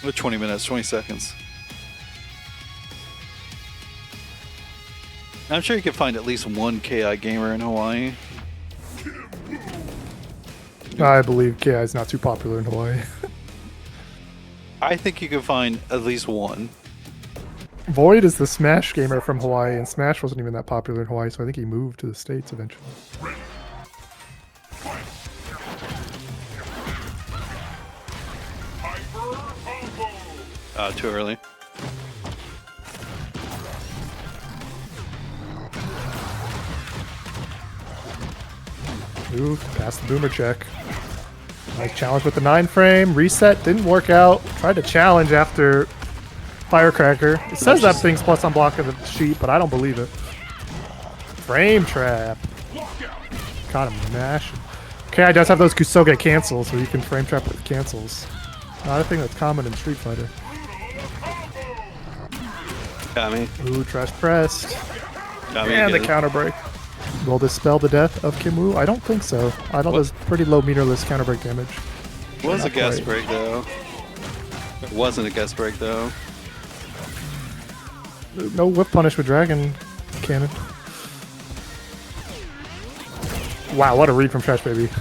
With 20 minutes, 20 seconds. I'm sure you can find at least one KI gamer in Hawaii. I believe KI is not too popular in Hawaii. I think you can find at least one. Void is the Smash gamer from Hawaii, and Smash wasn't even that popular in Hawaii, so I think he moved to the States eventually. Too early. Move, pass the boomer check. Nice challenge with the 9-frame. Reset, didn't work out. Tried to challenge after Firecracker. It says that thing's plus on block of the sheet, but I don't believe it. Frame trap. Got him mashing. KI does have those Kusoge cancels, where you can frame trap with cancels. Not a thing that's common in Street Fighter. Got me. Ooh, trash pressed. Got me And the again. counter break. Will this spell the death of Kim Woo? I don't think so. Eyedol does pretty low meterless counter break damage. Was a Not guest quite. break though. It wasn't a guest break though. No whip punish with Dragon Cannon. Wow, what a read from TrashBaby.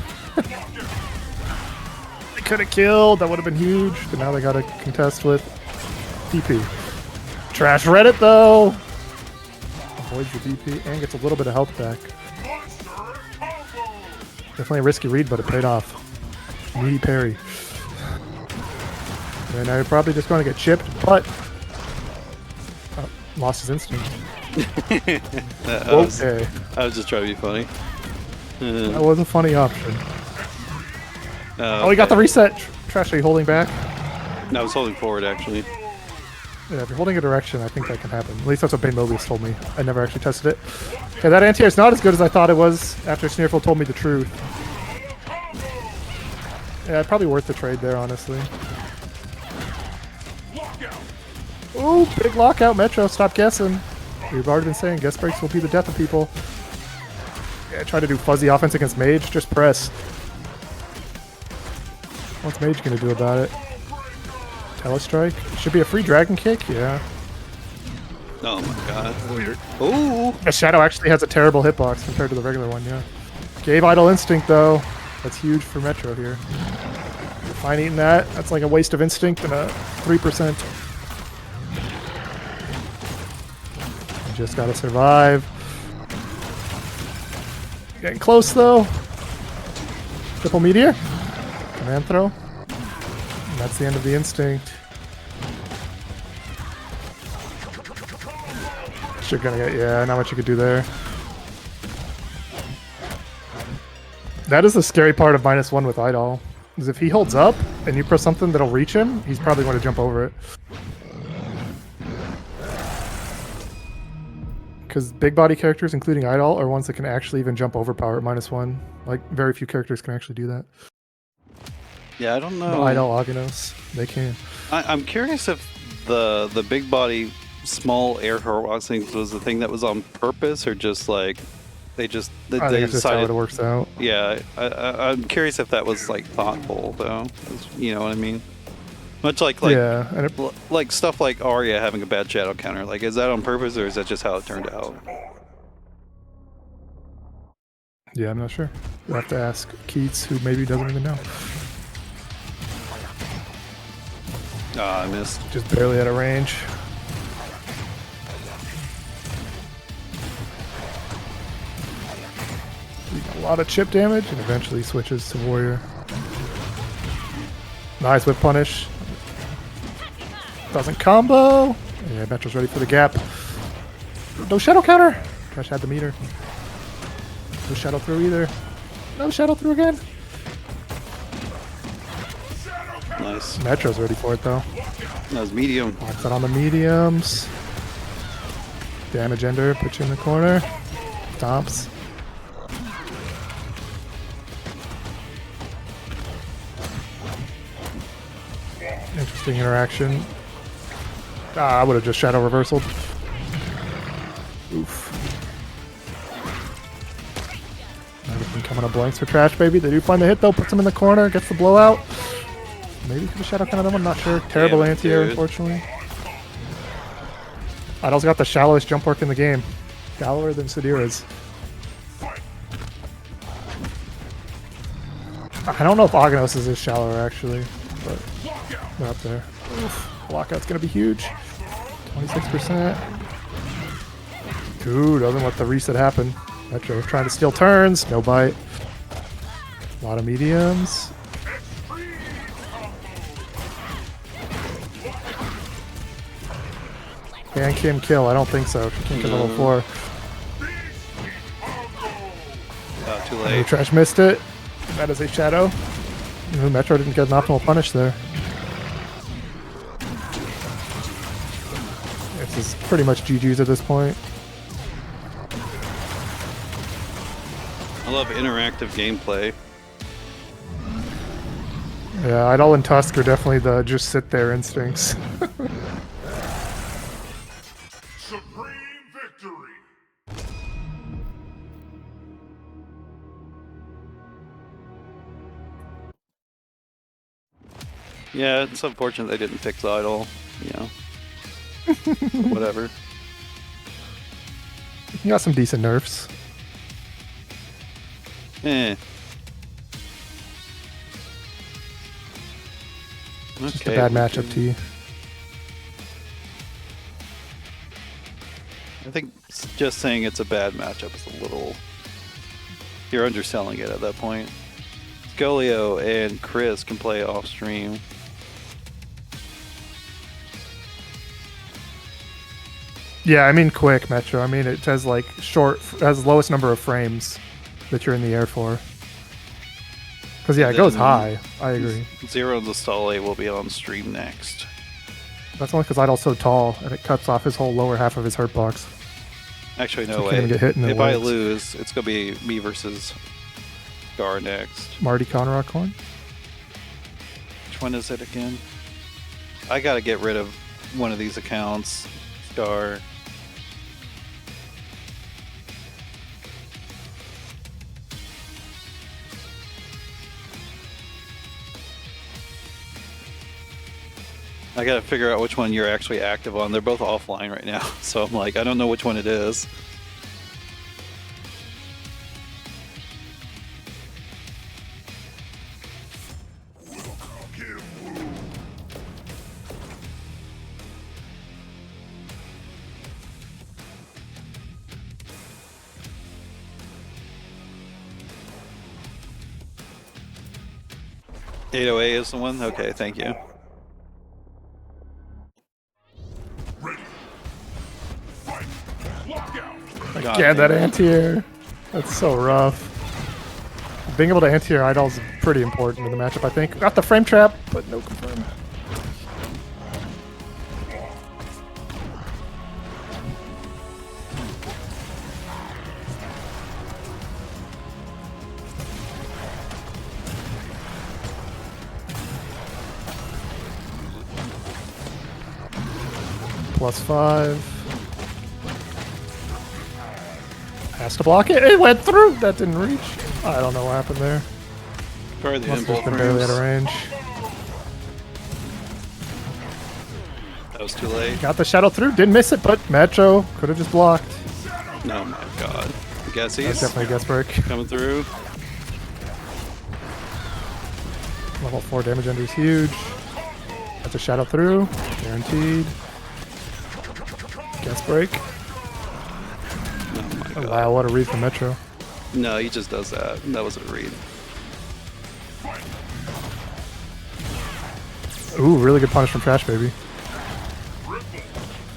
They could have killed. That would have been huge. But now they got to contest with DP. Trash Reddit though. Avoids the DP and gets a little bit of health back. Definitely a risky read, but it paid off. Meaty parry. And now you're probably just going to get chipped, but lost his instinct. I was just trying to be funny. That was a funny option. Oh, he got the reset. Trash, are you holding back? No, I was holding forward actually. Yeah, if you're holding a direction, I think that can happen. At least that's what Bane Mobius told me. I never actually tested it. Okay, that anti-air is not as good as I thought it was after Sneerful told me the truth. Yeah, probably worth the trade there, honestly. Ooh, big lockout, Metro. Stop guessing. We've already been saying guess breaks will be the death of people. Yeah, try to do fuzzy offense against Mage. Just press. What's Mage gonna do about it? Telestrike? Should be a free dragon kick, yeah. Oh my god. Weird. Ooh! The Shadow actually has a terrible hitbox compared to the regular one, yeah. Gave Eyedol Instinct though. That's huge for Metro here. Fine eating that. That's like a waste of Instinct and a 3%. You just gotta survive. Getting close though. Triple Meteor. Command throw. And that's the end of the Instinct. You're gonna get, yeah, not much you could do there. That is the scary part of -1 with Eyedol. Is if he holds up and you press something that'll reach him, he's probably going to jump over it. Because big body characters, including Eyedol, are ones that can actually even jump over power at -1. Like, very few characters can actually do that. Yeah, I don't know. Eyedol, Aghanos, they can. I'm curious if the big body small air harassing was the thing that was on purpose or just like they I think it's just how decided it works out. Yeah, I'm curious if that was like thoughtful though. You know what I mean? Much like yeah, and like stuff like Arya having a bad shadow counter. Like, is that on purpose or is that just how it turned out? yeah, I'm not sure. We'll have to ask Keats, who maybe doesn't even know. Ah, I missed. Just barely out of range. A lot of chip damage and eventually switches to Warrior. Nice whip punish. Doesn't combo. Yeah, Metro's ready for the gap. No shadow counter. Trash had the meter. No shadow through either. No shadow through again. Nice. Metro's ready for it though. That was medium. Locks it on the mediums. Damage ender, put you in the corner. Stomps. Interesting interaction. Ah, I would have just shadow reversal. Oof. Everything coming up blanks for TrashBaby. They do find the hit though, puts him in the corner, gets the blowout. Maybe could have shadow counted that one, not sure. Terrible Damn it, anti-air, dude. unfortunately. Eyedel's got the shallowest jump work in the game. Shallower than Sadira's. I don't know if Aghanos is shallower actually, but they're up there. Oof, lockout's gonna be huge. 26%. Ooh, doesn't let the reset happen. Metro trying to steal turns, no bite. A lot of mediums. Can Kim kill? I don't think so. She can't get level 4. Too Ooh, late. Trash missed it. That is a shadow. Ooh, Metro didn't get an optimal punish there. This is pretty much GG's at this point. I love interactive gameplay. Yeah, Eyedol and Tusk are definitely the just sit there instincts. Supreme victory! Yeah, it's unfortunate they didn't fix Eyedol. You know. But whatever. You got some decent nerfs. Eh. Just a bad we matchup can- to you. I think just saying it's a bad matchup is a little... You're underselling it at that point. Scolio and Chris can play off stream. Yeah, I mean quick, Metro. I mean it has like short, has lowest number of frames that you're in the air for. Because yeah, it goes Then- high. I agree. Zero the Stale will be on stream next. That's only because Eyedol's so tall and it cuts off his whole lower half of his hurt box. Actually, So no he can't way. even get hit in the If I legs. lose, it's gonna be me versus Gar next. Marty Conrock coin. Which one is it again? I gotta get rid of one of these accounts. Scar. I gotta figure out which one you're actually active on. They're both offline right now, so I'm like, I don't know which one it is. Give Wu 808 is the one? Okay, thank you. ready. Fight. Lockout. God Yeah, that damn it. anti-air. That's so rough. Being able to anti-air Eyedol is pretty important in the matchup, I think. Got the frame trap, but no confirm. +5. Has to block it. It went through. That didn't reach. I don't know what happened there. Sorry, the Must have inbolt just been barely out of frames. range. That was too late. Got the shadow through. Didn't miss it, but Metro could have just blocked. Oh my god. That's Guessies definitely a guess break. coming through. Level 4 damage under is huge. That's a shadow through. Guaranteed. Guess break. Oh my Oh, god. wow, what a read from Metro. No, he just does that. That wasn't a read. Ooh, really good punish from TrashBaby.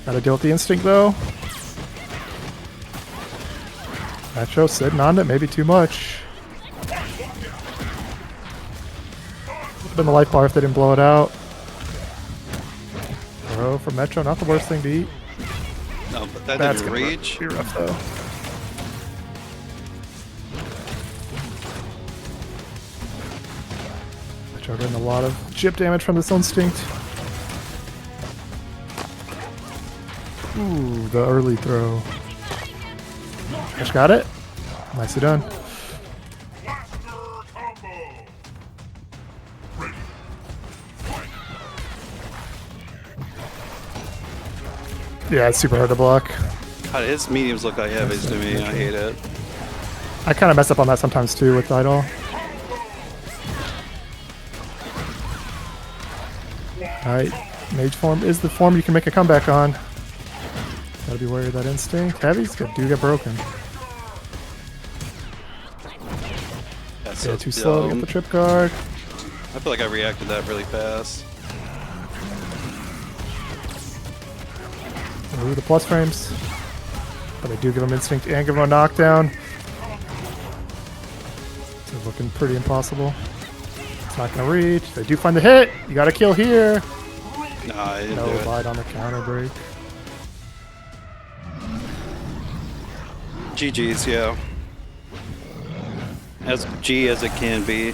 Gotta deal with the instinct though. Metro sitting on it, maybe too much. Would've been the life bar if they didn't blow it out. Throw from Metro, not the worst thing to eat. No, but that That's didn't gonna reach. be rough though. Metro getting a lot of chip damage from this instinct. Ooh, the early throw. Trash got it. Nicely done. Blaster combo. Ready. Yeah, it's super hard to block. God, his mediums look like heavies to me. I hate it. I kind of mess up on that sometimes too with Eyedol. Alright, Mage form is the form you can make a comeback on. Gotta be wary of that instinct. Heavies do get broken. That's Yeah, so too slow to dumb. get the trip guard. I feel like I reacted that really fast. Ooh, the plus frames. But they do give him instinct and give him a knockdown. It's looking pretty impossible. It's not gonna reach. They do find the hit. You gotta kill here. Nah, I didn't No do it. bite on the counter break. GG's, yeah. As G as it can be.